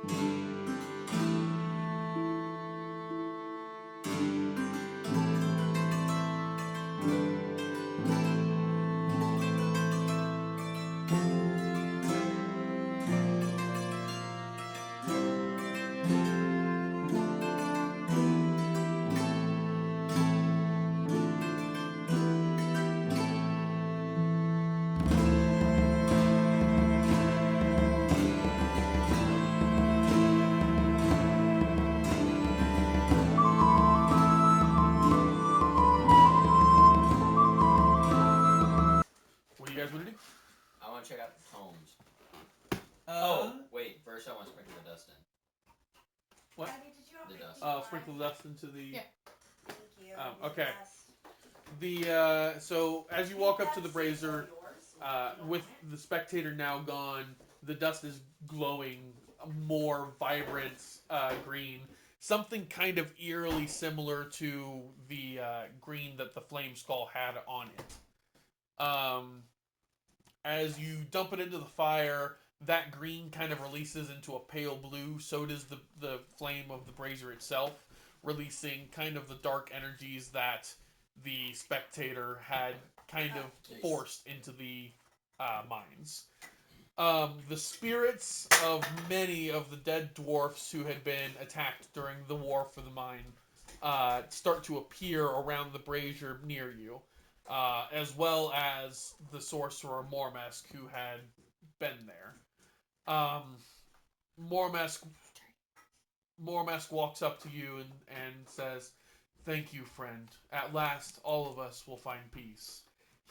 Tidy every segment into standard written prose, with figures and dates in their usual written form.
What do you guys want to do? I want to check out the tomes. Uh, Wait. First, I want to sprinkle the dust in. What? Abby, did you The dust. Sprinkle dust into the. Yeah. Thank you. Okay. Yes. So as you walk up to the brazier, with the spectator now gone, the dust is glowing more vibrant green. Something kind of eerily similar to the green that the flame skull had on it. As you dump it into the fire, that green kind of releases into a pale blue. So does the flame of the brazier itself, releasing kind of the dark energies that the spectator had kind of forced into the mines. The spirits of many of the dead dwarfs who had been attacked during the war for the mine start to appear around the brazier near you, as well as the sorcerer Mormesk who had been there. Mormesk walks up to you and says, "Thank you, friend. At last, all of us will find peace."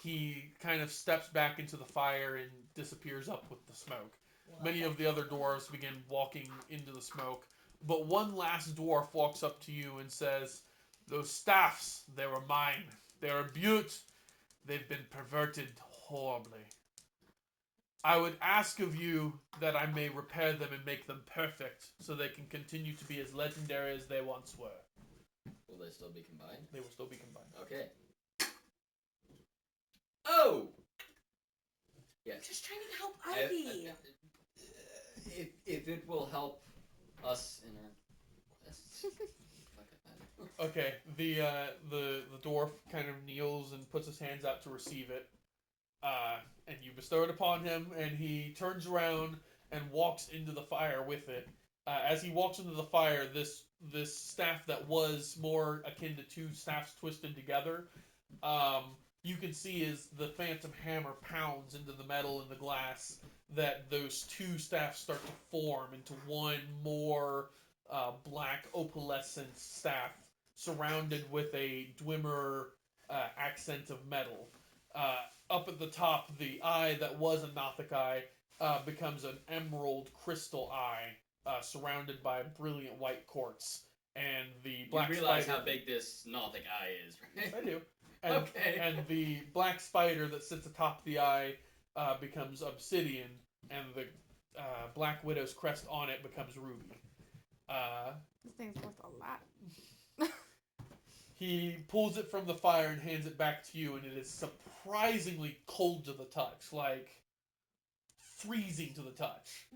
He kind of steps back into the fire and disappears up with the smoke. Many of the other dwarves begin walking into the smoke, but one last dwarf walks up to you and says, "Those staffs, they were mine. They're a beaut. They've been perverted horribly. I would ask of you that I may repair them and make them perfect so they can continue to be as legendary as they once were." Will they still be combined? They will still be combined. Okay. Oh! Yes. Just trying to help Ivy. If it will help us in our quests. Okay, the dwarf kind of kneels and puts his hands out to receive it, and you bestow it upon him, and he turns around and walks into the fire with it. As he walks into the fire, this staff that was more akin to two staffs twisted together, you can see as the phantom hammer pounds into the metal and the glass that those two staffs start to form into one more black opalescent staff surrounded with a Dwemer accent of metal. Up at the top, the eye that was a Nothic eye becomes an emerald crystal eye surrounded by brilliant white quartz. And the black You realize spider, how big this Nothic eye is, right? Yes, I do. And, Okay. And the black spider that sits atop the eye becomes obsidian, and the black widow's crest on it becomes ruby. This thing's worth a lot. He pulls it from the fire and hands it back to you, and it is surprisingly cold to the touch, like freezing to the touch.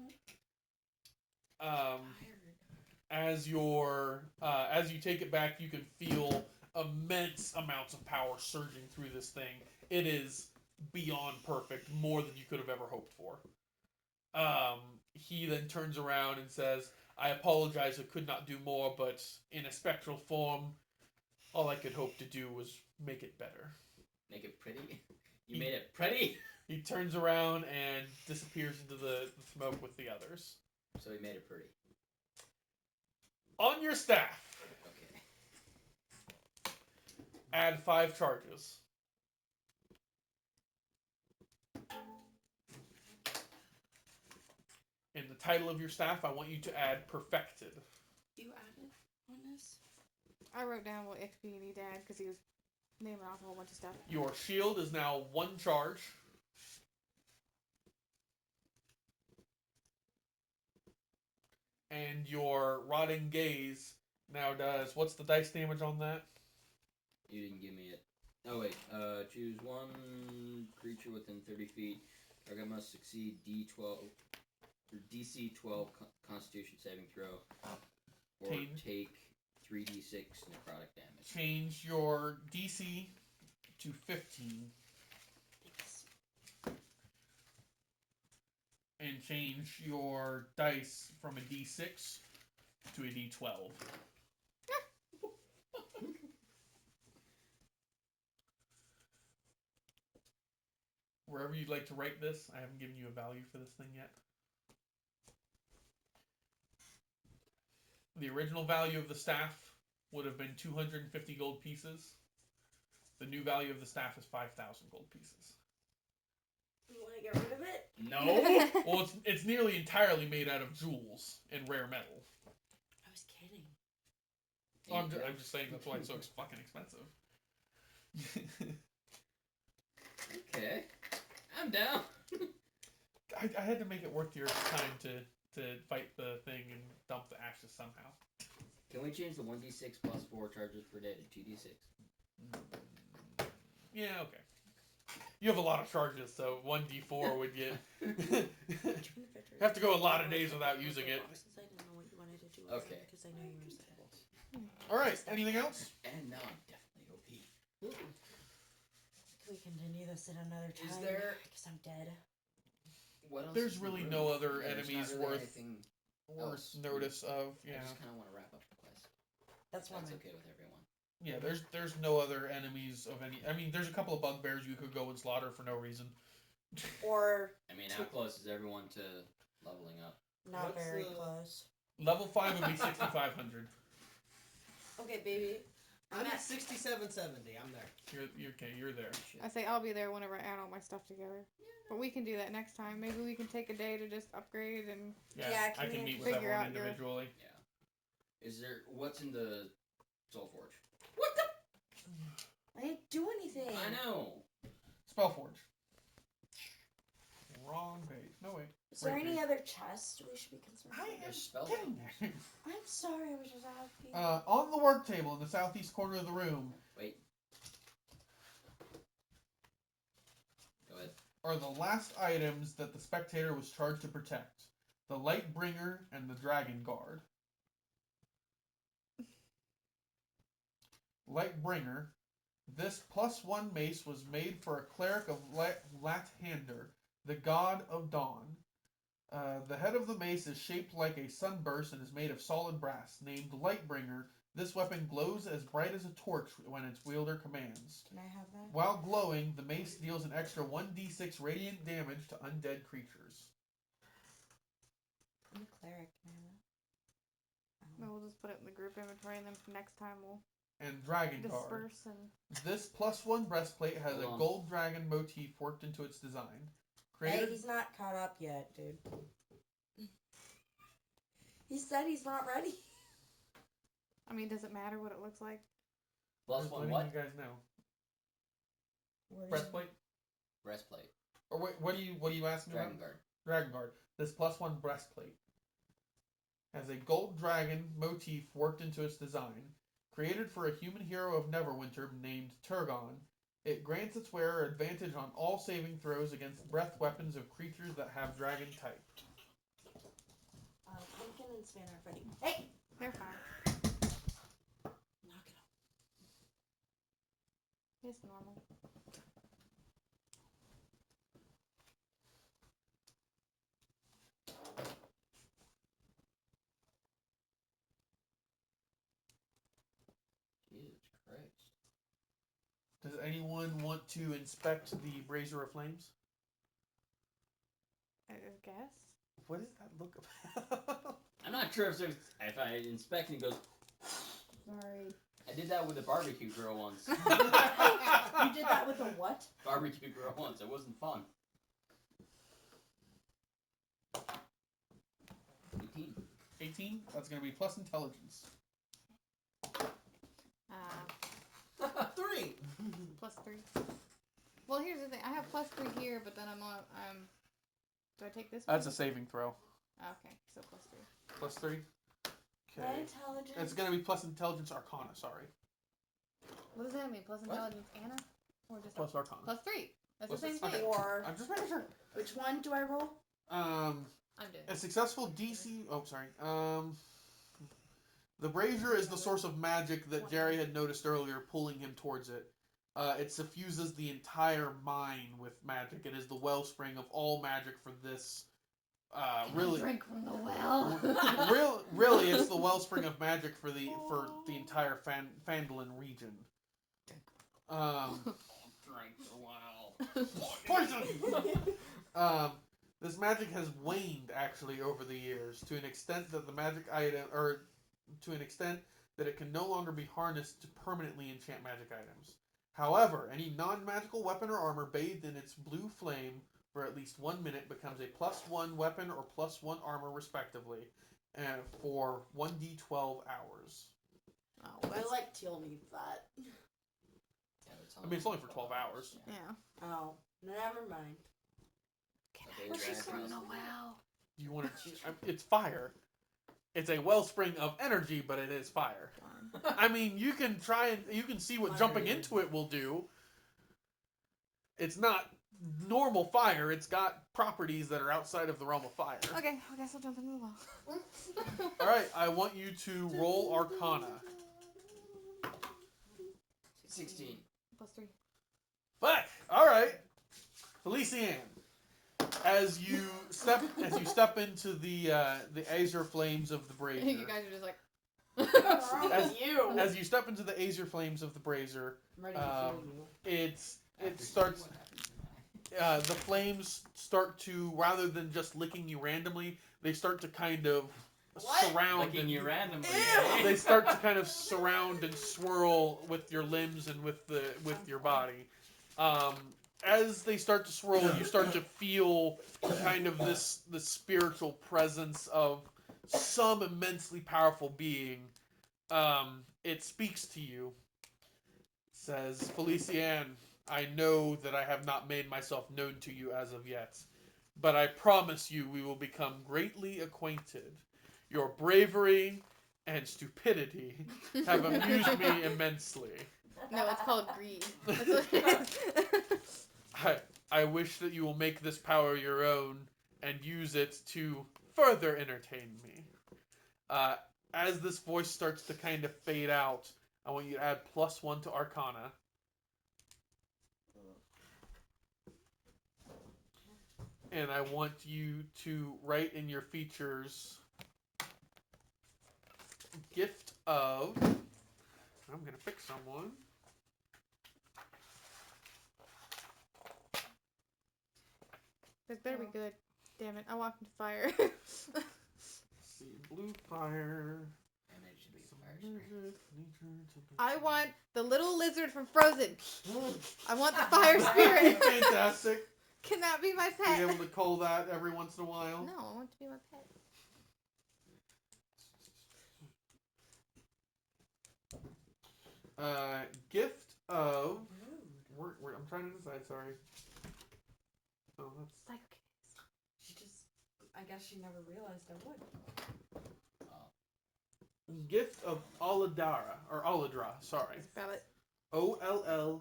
As you take it back, you can feel immense amounts of power surging through this thing. It is beyond perfect, more than you could have ever hoped for. He then turns around and says, "I apologize, I could not do more, but in a spectral form, all I could hope to do was make it better." Make it pretty? You made it pretty? He turns around and disappears into the smoke with the others. So he made it pretty. On your staff, Okay. add 5 charges. In the title of your staff, I want you to add perfected. You added on this? I wrote down what XP he needed to add because he was naming off a whole bunch of stuff. Your shield is now 1 charge. And your rotting gaze now does, what's the dice damage on that? You didn't give me it. Oh wait, choose one creature within 30 feet. Target must succeed D12 Your DC 12 Constitution saving throw, or take 3d6 necrotic damage. Change your DC to 15. And change your dice from a D6 to a D12. Wherever you'd like to write this, I haven't given you a value for this thing yet. The original value of the staff would have been 250 gold pieces. The new value of the staff is 5,000 gold pieces. You want to get rid of it? No! Well, it's nearly entirely made out of jewels and rare metal. I was kidding. Oh, I'm just saying that's why it's so fucking expensive. Okay. I'm down. I had to make it worth your time to fight the thing and dump the ashes somehow. Can we change the 1d6 plus 4 charges per day to 2d6? Yeah, okay. You have a lot of charges, so 1d4 would get... you have to go a lot of days without using it. Since I didn't know what you wanted to do. Okay. Because I know you were sad. Alright, anything else? And now I'm definitely OP. Can we continue this at another time? Is there... Because I'm dead. What else There's is in the really room? no other Yeah, there's enemies not really worth anything else. notice of. Yeah. I just kind of want to wrap up the quest. That's That's fine. okay with everyone. Yeah, there's no other enemies of any... I mean, there's a couple of bugbears you could go and slaughter for no reason. Or I mean, how close is everyone to leveling up? not What's very the- close. Level 5 would be 6,500. Okay, baby. I'm at 6770. I'm there. You're okay, you're there. I say I'll be there whenever I add all my stuff together. But we can do that next time. Maybe we can take a day to just upgrade and... Yeah, I can can we meet with figure everyone out your- individually. Yeah. Is there... What's in the Soul Forge? I didn't do anything. I know. Spellforge. Wrong page. No, wait. Is there Right any page. other chest we should be concerned with? There's spell Getting there. I'm sorry, I was just asking. On the work table in the southeast corner of the room Wait. Go ahead. are the last items that the spectator was charged to protect. The Lightbringer and the Dragon Guard. Lightbringer. This +1 mace was made for a cleric of Lathander, the god of dawn. The head of the mace is shaped like a sunburst and is made of solid brass. Named Lightbringer, this weapon glows as bright as a torch when its wielder commands. Can I have that? While glowing, the mace deals an extra 1d6 radiant damage to undead creatures. I'm a cleric, can I have that? No, we'll just put it in the group inventory and then next time we'll And Dragon Guard. disperse and... This +1 breastplate has Hold a on. gold dragon motif worked into its design. Hey, Created he's not caught up yet, dude. He said he's not ready. I mean, does it matter what it looks like? Plus Just one letting what? you guys know. Where's Breastplate? Breastplate. Or wait, what are you asking Dragon about? Guard. Dragon Guard. This +1 breastplate has a gold dragon motif worked into its design. Created for a human hero of Neverwinter named Turgon, it grants its wearer advantage on all saving throws against breath weapons of creatures that have dragon type. Pumpkin and Stan are ready. Hey! They're fine. Knock it off. It's normal. Jesus Christ. Does anyone want to inspect the Brazier of Flames? I guess. What is that look about? I'm not sure if I inspect and it goes... Sorry. I did that with the barbecue grill once. You did that with a what? Barbecue grill once. It wasn't fun. 18. 18? That's going to be plus intelligence. 3. +3. Well, here's the thing. I have +3 here, but then I'm on. Do I take this? That's a one? saving throw. Okay, so +3. Plus 3? My Okay. intelligence. It's going to be plus intelligence arcana, sorry. What does that mean? Plus What? intelligence, Anna, or just Plus arcana. +3? That's Plus- the same okay. thing. Or I'm just making sure. which one do I roll? I'm doing. A successful DC. Oh, sorry. The brazier is the source of magic that Jerry had noticed earlier, pulling him towards it. It suffuses the entire mine with magic. It is the wellspring of all magic for this. Really, Drink from the well. really, it's the wellspring of magic for the entire Fandolin region. Drink for a while. Poison. This magic has waned actually over the years to an extent that the magic item, or to an extent that it can no longer be harnessed to permanently enchant magic items. However, any non-magical weapon or armor bathed in its blue flame for at least 1 minute becomes a +1 weapon or +1 armor respectively, and for 1d12 hours. Oh, I like teal needs that. Yeah, I mean, it's only for 12 hours. yeah. Oh, never mind. Okay, Push it grass from house. the well. You want to? It's fire. It's a wellspring of energy, but it is fire. I mean, you can try and you can see what Fire jumping energy. into it will do. It's not normal fire. It's got properties that are outside of the realm of fire. Okay, I guess I'll jump in the well. All right, I want you to roll Arcana. 16. +3. Fuck. All right, Felician. As you step into the azure flames of the brazier. You guys are just like. As you step into the azure flames of the brazier, I'm ready to kill you. it starts. The flames start to, rather than just licking you randomly, they start to kind of surround. Licking you randomly. They start to kind of surround and swirl with your limbs and with your body. As they start to swirl, you start to feel kind of this spiritual presence of some immensely powerful being. It speaks to you. It says, Felician, I know that I have not made myself known to you as of yet, but I promise you we will become greatly acquainted. Your bravery and stupidity have amused me immensely. No, it's called greed. That's what it is. I wish that you will make this power your own and use it to further entertain me. As this voice starts to kind of fade out, I want you to add +1 to Arcana. And I want you to write in your features gift of... I'm going to pick someone. This better be good. Damn it, I walked into fire. Let's see, blue fire. And it should be a fire spirit. I want the little lizard from Frozen. I want the fire spirit. Fantastic. Can that be my Be pet? able to call that every once in a while. No, I want it to be my pet. Gift of... I'm trying to decide, sorry. Oh, that's... Psycho She just, I guess she never realized I would. Gift of Alladara, or Alladra, sorry. Spell it. Olladra.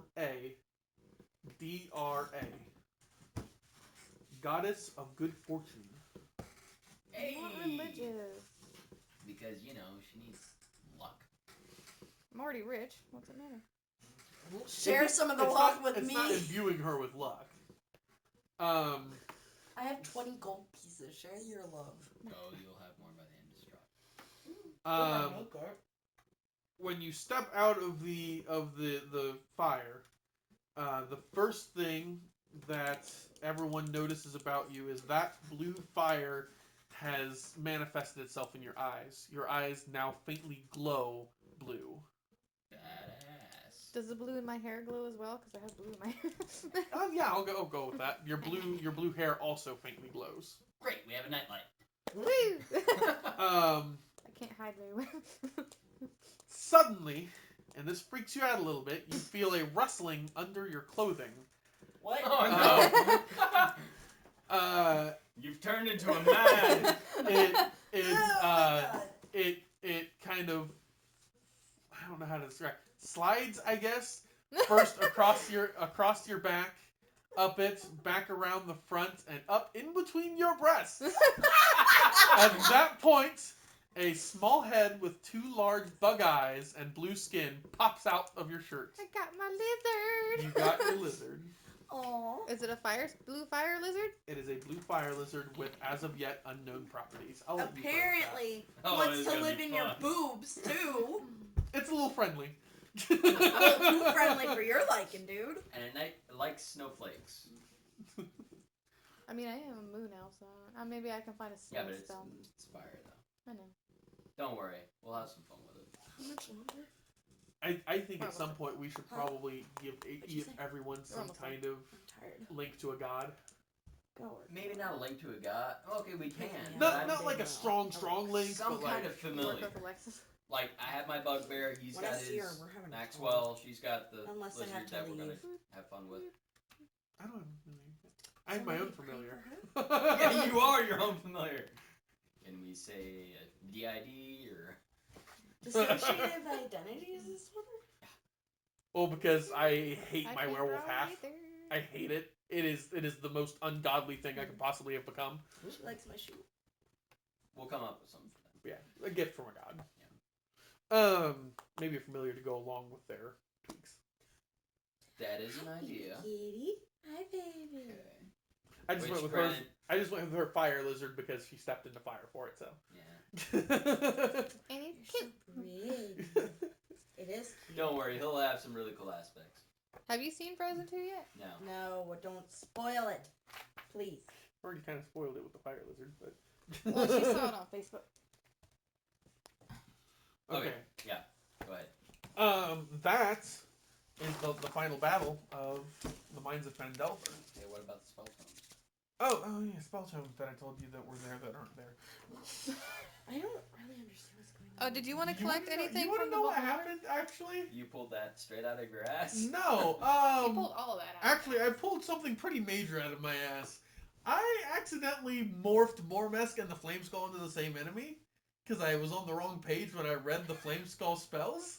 Goddess of good fortune. Hey! I'm not religious. Because, you know, she needs luck. I'm already rich. What's it matter? Share some of the It's luck not- with it's me. not imbuing her with luck. I have 20 gold pieces. Share your love. Oh, you'll have more by the end of the straw. When you step out of the fire, the first thing that everyone notices about you is that blue fire has manifested itself in your eyes. Your eyes now faintly glow blue. Badass. Does the blue in my hair glow as well? Because I have blue in my hair. Yeah, I'll go with that. Your blue hair also faintly glows. Great, we have a nightlight. Woo! I Um, can't hide very well. Suddenly, and this freaks you out a little bit, you feel a rustling under your clothing. What? Oh no! You've turned into a man! It kind of, I don't know how to describe, slides, I guess, first across your back, up it, back around the front, and up in between your breasts. At that point, a small head with 2 large bug eyes and blue skin pops out of your shirt. I got my lizard. You got your lizard. Aww. Is it a blue fire lizard? It is a blue fire lizard with, as of yet, unknown properties. I'll let you play with Apparently, Oh, wants this is to gonna live be in your fun. boobs too. that. It's a little friendly. A little too friendly for your liking, dude. And at night, like snowflakes. I mean, I am a moon elf, so maybe I can find a snow Yeah, but spell. it's fire though. I know. Don't worry, we'll have some fun with it. How much longer? I think at some point we should probably give everyone some almost kind of I'm tired. link to a god. Go. Maybe not a link to a god. Okay, we can. Yeah. but Not I'm not like a strong link, some but kind like of Work familiar. with Alexis. Like I have my bugbear. He's When got I see her, his we're having a Maxwell. She's got the Unless I have lizard to that we're gonna leave. have fun with. I don't have a familiar. I have my own familiar. Yeah, you are your own familiar. Can we say DID or? Dissociative identity is this one? Well, because I hate my can't werewolf roll half. either. I hate it. It is the most ungodly thing I could possibly have become. She likes my shoe. We'll come up with something for that. Yeah, a gift from a god. Maybe a familiar to go along with their tweaks. That is an idea. Kitty. Hi, baby. I just went with her. I just went with her fire lizard because she stepped into fire for it. So. Yeah. And it's You're cute. so pretty. It is cute. Don't worry, he'll have some really cool aspects. Have you seen Frozen 2 yet? No. No, don't spoil it. Please. Already kind of spoiled it with the fire lizard, but. Well, she saw it on Facebook. Okay. Yeah. Go ahead. That is the final battle of the Mines of Phandelver. Okay, what about the spell tomes? Oh yeah, spell tomes that I told you that were there that aren't there. I don't really understand what's going on. Oh, did you want to collect anything You want from to the know what book of happened? Actually, You pulled that straight out of your ass? no. You pulled all of that out. Actually, I pulled something pretty major out of my ass. I accidentally morphed Mormesk and the Flame Skull into the same enemy because I was on the wrong page when I read the Flame Skull spells.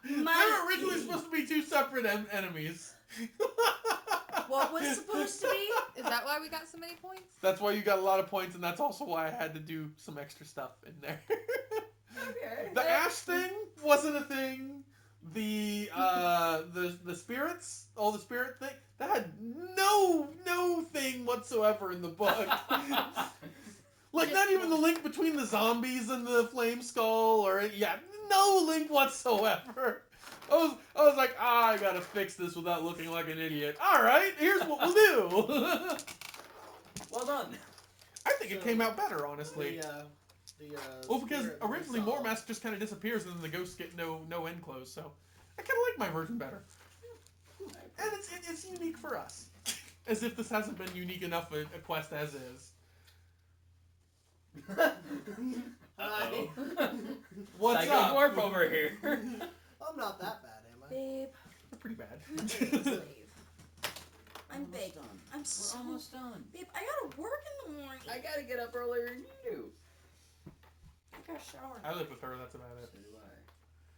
They're originally supposed to be 2 separate enemies. What was supposed to be? Is that why we got so many points? That's why you got a lot of points, and that's also why I had to do some extra stuff in there. Okay. The ash thing wasn't a thing. The spirits, all the spirit thing, that had no thing whatsoever in the book. Like not even the link between the zombies and the flame skull, or no link whatsoever. I was like, I gotta fix this without looking like an idiot. All right, here's what we'll do. Well done. I think it came out better, honestly. Well, because spirit originally we saw- Mormask just kind of disappears and then the ghosts get no end close, so I kind of like my version better. And it's unique for us. As if this hasn't been unique enough a quest as is. Hi. What's Psycho up? Dwarf over here. I'm not that bad, am I? Babe, They're pretty bad. I'm big. I'm We're so... almost done. Babe, I gotta work in the morning. I gotta get up earlier than you do. I gotta shower. I live with her, that's about it. So do I.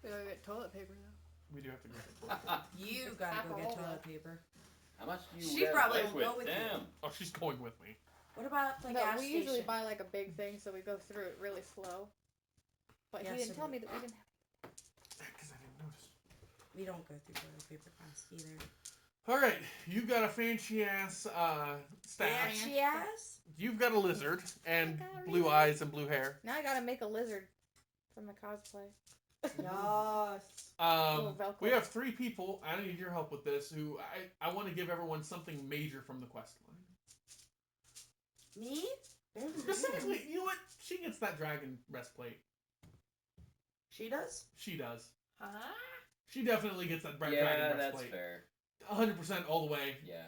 We gotta get toilet paper now. We do have to go. You gotta go get toilet paper. How much do you She get probably away won't go with? with you. Damn. Oh, she's going with me. What about the No, gas we station? usually buy like a big thing, so we go through it really slow. But Yes, he didn't it tell is. me that we didn't Because I didn't notice. We don't go through toilet paper fast either. Alright, you've got a fancy ass staff. Fancy ass? You've got a lizard and I got a blue lizard. eyes and blue hair. Now I gotta make a lizard from the cosplay. Yes. Little Velcro. We have 3 people. I need your help with this. Who I want to give everyone something major from the quest line. Me? Specifically, you know what? She gets that dragon breastplate. She does? She does. Huh? She definitely gets that dragon Yeah, that's breastplate. fair. 100% all the way. Yeah.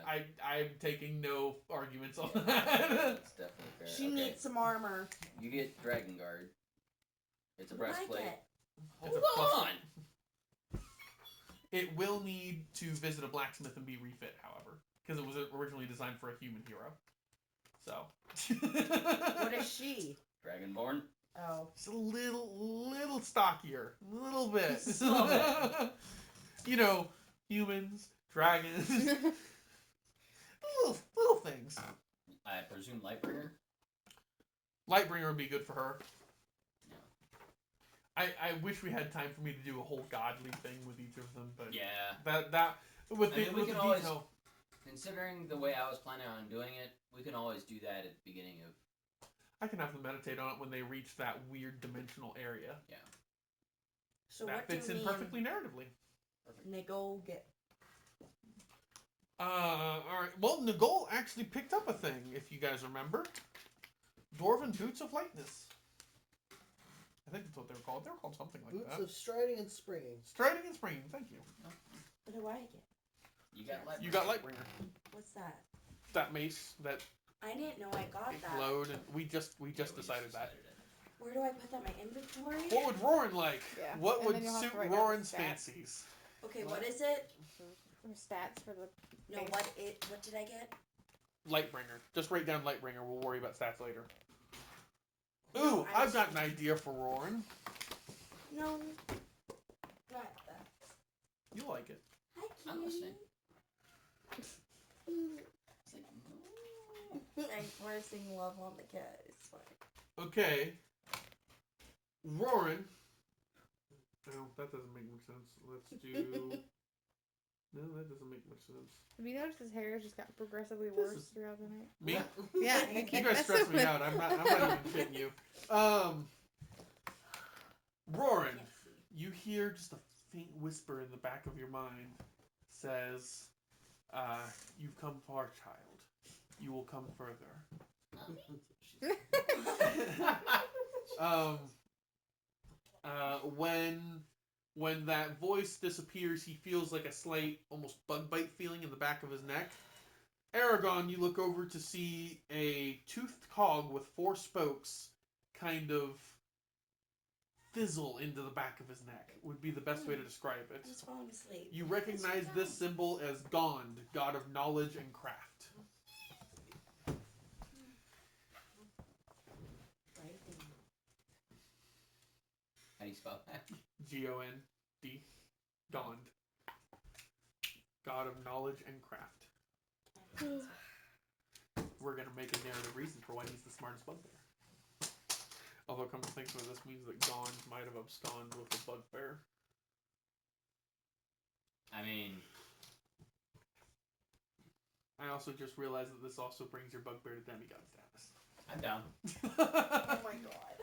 I'm taking no arguments on Yeah, that. that's definitely fair. She Okay. needs some armor. You get Dragon Guard. It's a What do I breastplate. get? It's a Hold plus- on! It will need to visit a blacksmith and be refit, however, because it was originally designed for a human hero. So. What is she? Dragonborn. Oh. Just a little stockier, a little bit. Slow bit. You know, humans, dragons, little things. I presume Lightbringer. Lightbringer would be good for her. No. I wish we had time for me to do a whole godly thing with each of them, but Yeah. that with I mean, we with can the always, detail. considering the way I was planning on doing it, we can always do that at the beginning of. I can have them meditate on it when they reach that weird dimensional area. Yeah. So That what do fits in me perfectly narratively. and Nagol get? Alright. Well, Nagol actually picked up a thing, if you guys remember. Dwarven Boots of Lightness. I think that's what they were called. They were called something like Boots that. of striding and springing. Striding and springing, thank you. What do I get? You got Lightbringer. You got Lightbringer. What's that? That mace that I didn't know I got that. glowed, and we just decided that. it. Where do I put that in my inventory? What would Roran like? Yeah. What And would then you'll have suit to write down the Roran's stats. fancies? Okay, what is it? Or stats for the. No, what did I get? Lightbringer. Just write down Lightbringer. We'll worry about stats later. No, Ooh, I I've got just- an idea for Roran. No, not that. You like it. Hi, I'm kitty. listening. It's like, no. I'm forcing love on the cat. It's fine. Okay. Roran. No, that doesn't make much sense. Let's do... No, that doesn't make much sense. Have you noticed his hair has just gotten progressively This worse is- throughout the night? Me? Yeah, You You guys stress me out. I'm not even kidding you. Roran, Can't see. you hear just a faint whisper in the back of your mind. Says, you've come far, child. You will come further. When that voice disappears, he feels like a slight, almost bug bite feeling in the back of his neck. Aragon, you look over to see a toothed cog with 4 spokes kind of fizzle into the back of his neck, would be the best way to describe it. I'm just falling asleep. You recognize this symbol as Gond, god of knowledge and craft. Right there. How do you spell that? Gond. Gond. God of knowledge and craft. We're gonna make a narrative reason for why he's the smartest bugbear. Although, come to think of it, this means that Gond might have absconded with a bugbear. I mean, I also just realized that this also brings your bugbear to demigod status. I'm down. Oh my god.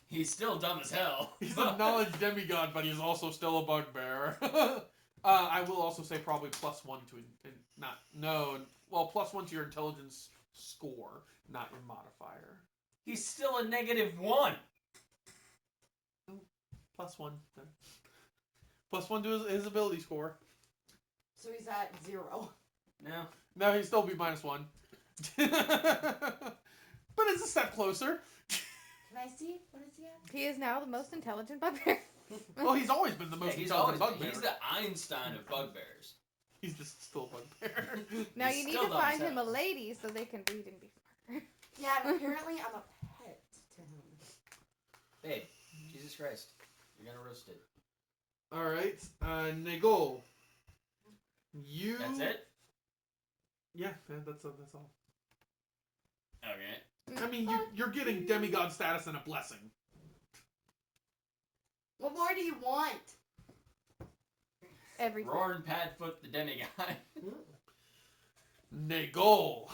He's still dumb as hell. He's a knowledge demigod, but he's also still a bugbear. I will also say probably +1 to +1 to your intelligence score, not your modifier. He's still a -1. +1 then. +1 to his ability score. So he's at 0. No. No, he'd still be -1. But it's a step closer. Can I see? What is he at? He is now the most intelligent bugbear. Well, he's always been the most Yeah, intelligent bugbear. he's the Einstein of bugbears. He's just still a bugbear. Now He's you need still to dumb find as him a hell. lady so they can breed and be smarter. Yeah, and apparently I'm a pet to him. Babe, Jesus Christ. You're gonna roast it. Alright, Nagol. You... That's it? Yeah, that's all. Okay. I mean, you're getting demigod status and a blessing. What more do you want? Everything. Roaring Padfoot the demigod. Nagol.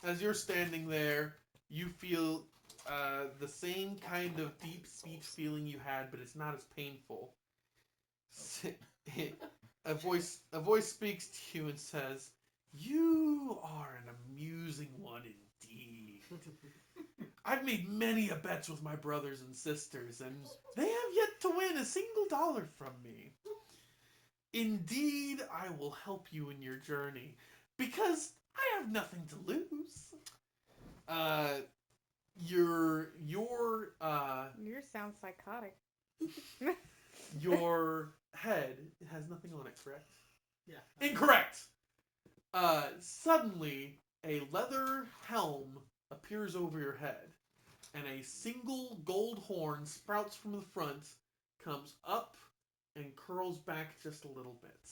As you're standing there, you feel the same kind of deep speech feeling you had, but it's not as painful. A voice speaks to you and says, "You are an amusing one indeed. I've made many a bets with my brothers and sisters, and they have yet to win a single dollar from me. Indeed, I will help you in your journey, because I have nothing to lose." Yours sounds psychotic. Your head has nothing on it, correct? Yeah. Incorrect! Suddenly, a leather helm appears over your head, and a single gold horn sprouts from the front, comes up, and curls back just a little bit.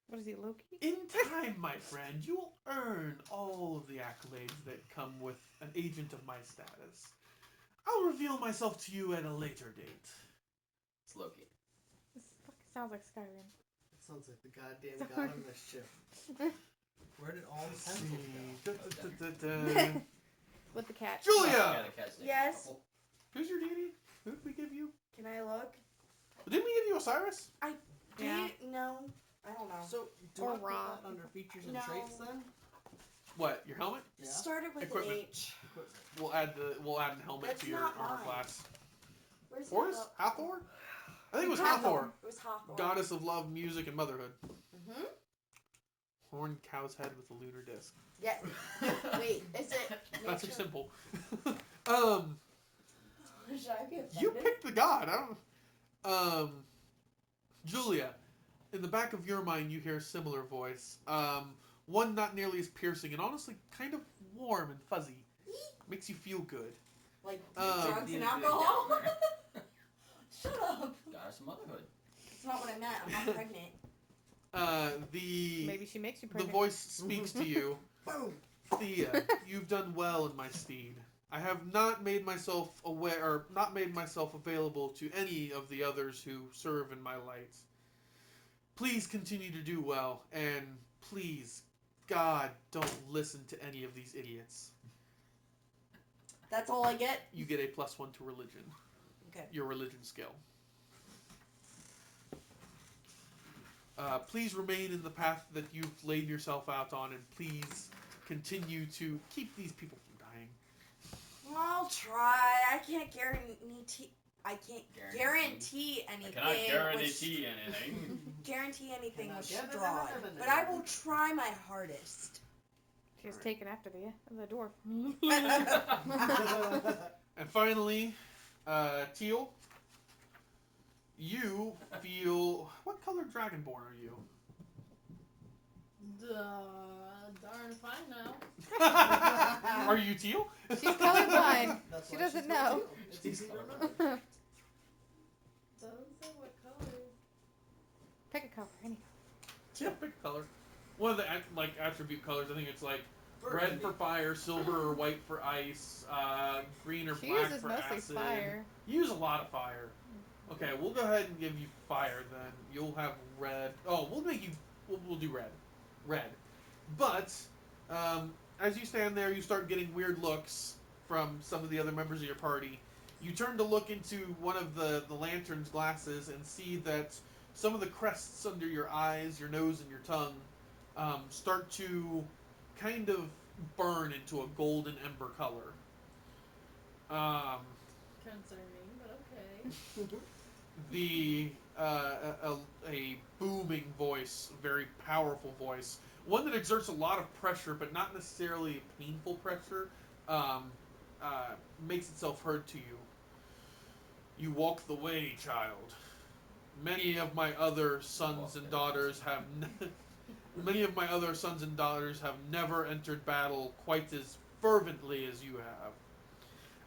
What is he, Loki? In time, my friend, you will earn all of the accolades that come with an agent of my status. I'll reveal myself to you at a later date. It's Loki. This fucking sounds like Skyrim. It sounds like the goddamn god of mischief. Where did all the pencils go? With the cat. Julia! Yeah, the cat's name. Yes. Who's your deity? Who did we give you? Can I look? Didn't we give you Osiris? Yeah. No. I don't know. So, do Or I put raw. that under features and No. traits then? What? Your helmet? It started with Equipment. an H. We'll add an helmet That's to your not armor mine. class. Where's Horus? the Hathor? I think it was Hathor. Hathor. It was Hathor. Goddess of love, music, and motherhood. Mm-hmm. Horned cow's head with a lunar disc. Yeah. Wait, is it That's nature? simple. Should I be offended? You picked the god. I don't. Julia, in the back of your mind, you hear a similar voice. One not nearly as piercing and honestly kind of warm and fuzzy. Makes you feel good. Like Need drugs and to do alcohol? it down Shut up. Goddess of motherhood. That's not what I meant. I'm not pregnant. Maybe she makes you The pregnant. voice speaks to you. Boom! Thea, you've done well in my stead. I have not made myself aware, or not made myself available to any of the others who serve in my light. Please continue to do well, and please, God, don't listen to any of these idiots. That's all I get? You get a +1 to religion. Okay. Your religion skill. Please remain in the path that you've laid yourself out on, and please continue to keep these people from dying. I'll try. I can't guarantee. I can't guarantee anything. I cannot guarantee anything. Guarantee anything Cannot with guarantee straw. anything. But I will try my hardest. She's taken after the dwarf. And finally, Teal, you feel... What color dragonborn are you? Darn fine now. Are you Teal? She's colorblind. That's She why doesn't she's know. not you. It's easy to remember. Doesn't say what color. Pick a color, anyhow. Yeah, pick color. One of the attribute colors, I think it's like red for fire, silver or white for ice, green or She black uses for mostly acid. fire. You use a lot of fire. Okay, we'll go ahead and give you fire then. You'll have red. Oh, we'll do red. Red. But, as you stand there, you start getting weird looks from some of the other members of your party. You turn to look into one of the lantern's glasses and see that some of the crests under your eyes, your nose, and your tongue start to kind of burn into a golden ember color. Concerning, but okay. A booming voice, very powerful voice, one that exerts a lot of pressure, but not necessarily painful pressure, makes itself heard to you. You walk the way, child. Many of my other sons and daughters have never entered battle quite as fervently as you have.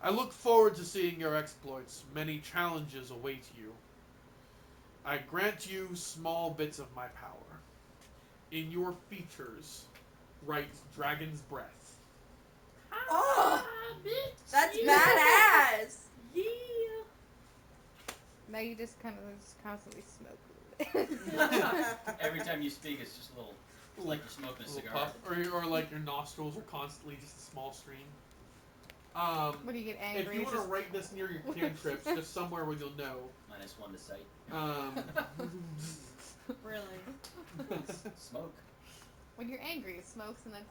I look forward to seeing your exploits. Many challenges await you. I grant you small bits of my power. In your features, write Dragon's Breath. Oh! Bitch! That's Yeah. badass! Yeah. Now you just kind of constantly smoke. Every time you speak, it's just a little. It's like you're smoking a Little cigar. puff, or like your nostrils are constantly just a small stream. When you get angry, If you it's want to just... write this near your cantrips, just somewhere where you'll know. -1 to sight. Really? Smoke. When you're angry, it smokes and then...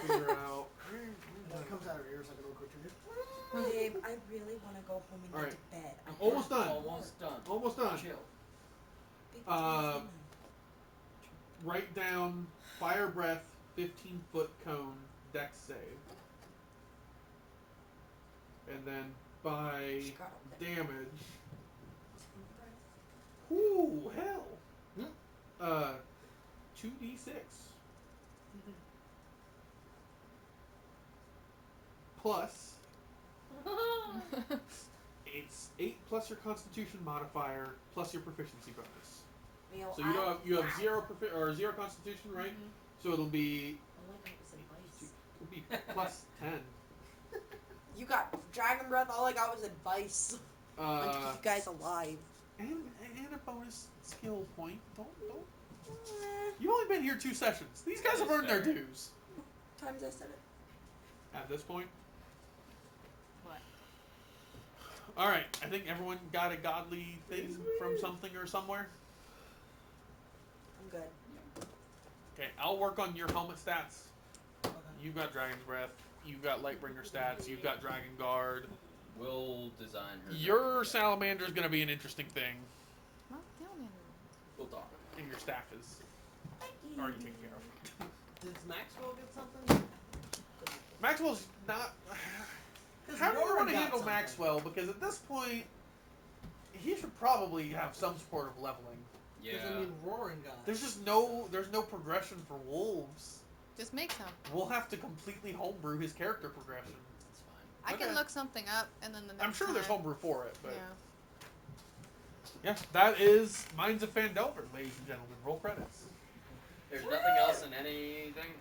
Figure out. It comes out of your ears like a little cartoon. Babe, I really want to go home and Alright. get to bed. Almost done. Almost done. Almost done. Chill. Babe, Write down Fire Breath, 15-foot cone, dex save. And then by She got up there. damage. Ooh, hell. 2d6. Plus, it's 8 plus your constitution modifier plus your proficiency bonus. You know, So you have zero Constitution, right? So it'll be it'll be plus 10. You got Dragon Breath. All I got was advice. To keep you guys alive. And a bonus skill point. Don't. You've only been here 2 sessions. These guys have earned their dues. Times I said it. At this point. What? All right. I think everyone got a godly thing from something or somewhere. I'm good. Okay, I'll work on your helmet stats. Okay. You've got Dragon's Breath. You've got Lightbringer stats. You've got Dragon Guard. We'll design her. Your salamander is going to be an interesting thing. Not salamander. We'll talk. And your staff is already taken care of. Does Maxwell get something? Maxwell's not. 'Cause How do you Roran want to got handle something. Maxwell? Because at this point, he should probably have some sort of leveling. Yeah. Because I mean, Roaring got. There's just no progression for wolves. Just make some. We'll have to completely homebrew his character progression. That's fine. I Okay. can look something up and then the next I'm sure there's time- homebrew for it, but Yeah. yeah, that is Mines of Phandelver, ladies and gentlemen. Roll credits. There's nothing else in anything.